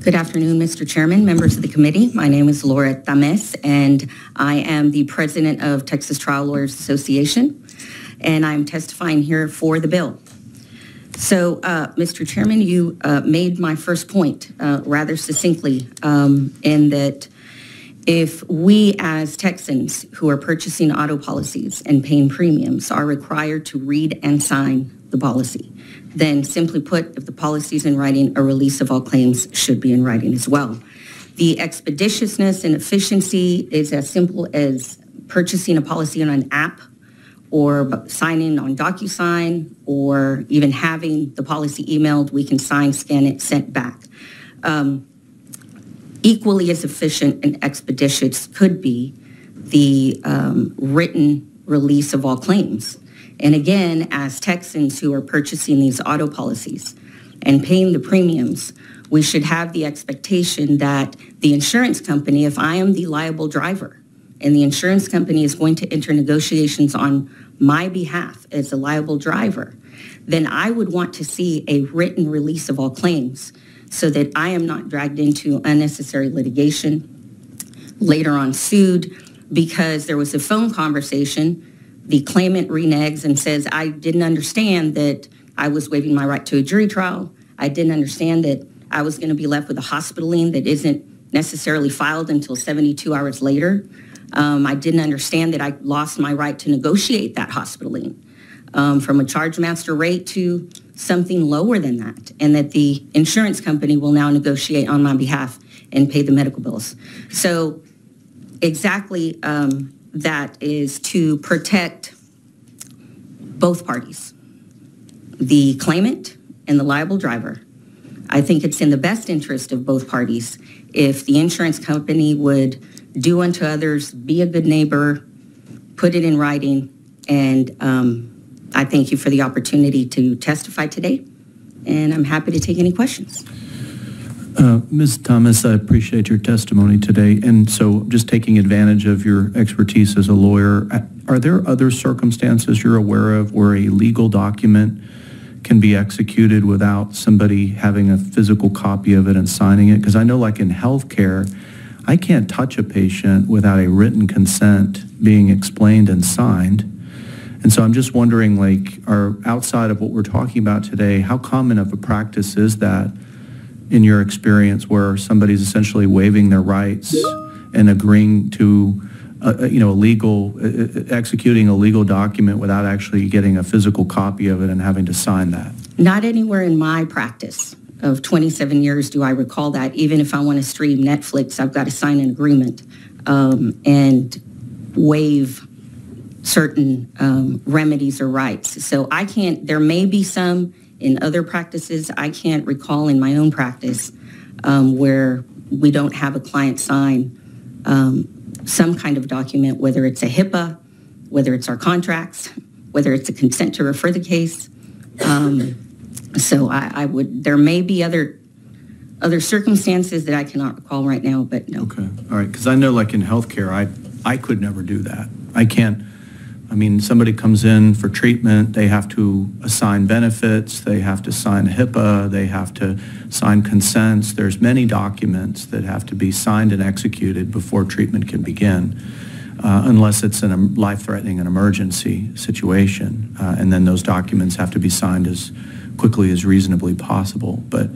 Good afternoon, Mr. Chairman, members of the committee. My name is Laura Tamez, and I am the president of Texas Trial Lawyers Association, and I'm testifying here for the bill. So, Mr. Chairman, you made my first point rather succinctly in that if we as Texans who are purchasing auto policies and paying premiums are required to read and sign the policy, then simply put, if the policy is in writing, a release of all claims should be in writing as well. The expeditiousness and efficiency is as simple as purchasing a policy on an app or signing on DocuSign or even having the policy emailed. We can sign, scan it, sent back. Equally as efficient and expeditious could be the written release of all claims. And again, as Texans who are purchasing these auto policies and paying the premiums, we should have the expectation that the insurance company, if I am the liable driver and the insurance company is going to enter negotiations on my behalf as a liable driver, then I would want to see a written release of all claims so that I am not dragged into unnecessary litigation, later on sued because there was a phone conversation. The claimant reneges and says, I didn't understand that I was waiving my right to a jury trial. I didn't understand that I was going to be left with a hospital lien that isn't necessarily filed until 72 hours later. I didn't understand that I lost my right to negotiate that hospital lien from a charge master rate to something lower than that, and that the insurance company will now negotiate on my behalf and pay the medical bills. So exactly that is to protect both parties, the claimant and the liable driver. I think it's in the best interest of both parties if the insurance company would do unto others, be a good neighbor, put it in writing, and I thank you for the opportunity to testify today, and I'm happy to take any questions. Ms. Tamez, I appreciate your testimony today. And so just taking advantage of your expertise as a lawyer, are there other circumstances you're aware of where a legal document can be executed without somebody having a physical copy of it and signing it? Because I know like in healthcare, I can't touch a patient without a written consent being explained and signed. And so I'm just wondering, like, outside of what we're talking about today, how common of a practice is that in your experience where somebody's essentially waiving their rights and agreeing to, executing a legal document without actually getting a physical copy of it and having to sign that? Not anywhere in my practice of 27 years do I recall that. Even if I want to stream Netflix, I've got to sign an agreement and waive certain remedies or rights. So I can't, there may be some in other practices. I can't recall in my own practice where we don't have a client sign some kind of document, whether it's a HIPAA, whether it's our contracts, whether it's a consent to refer the case. So I would, there may be other circumstances that I cannot recall right now, but no. Okay, all right, because I know like in healthcare, I could never do that. I can't. I mean, somebody comes in for treatment, they have to assign benefits, they have to sign HIPAA, they have to sign consents. There's many documents that have to be signed and executed before treatment can begin, unless it's in a life-threatening and emergency situation. And then those documents have to be signed as quickly as reasonably possible. But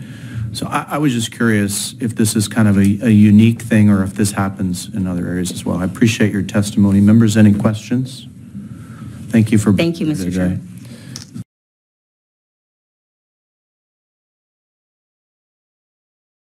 so I was just curious if this is kind of a unique thing or if this happens in other areas as well. I appreciate your testimony. Members, any questions? Thank you for Thank you, Mr. Chair.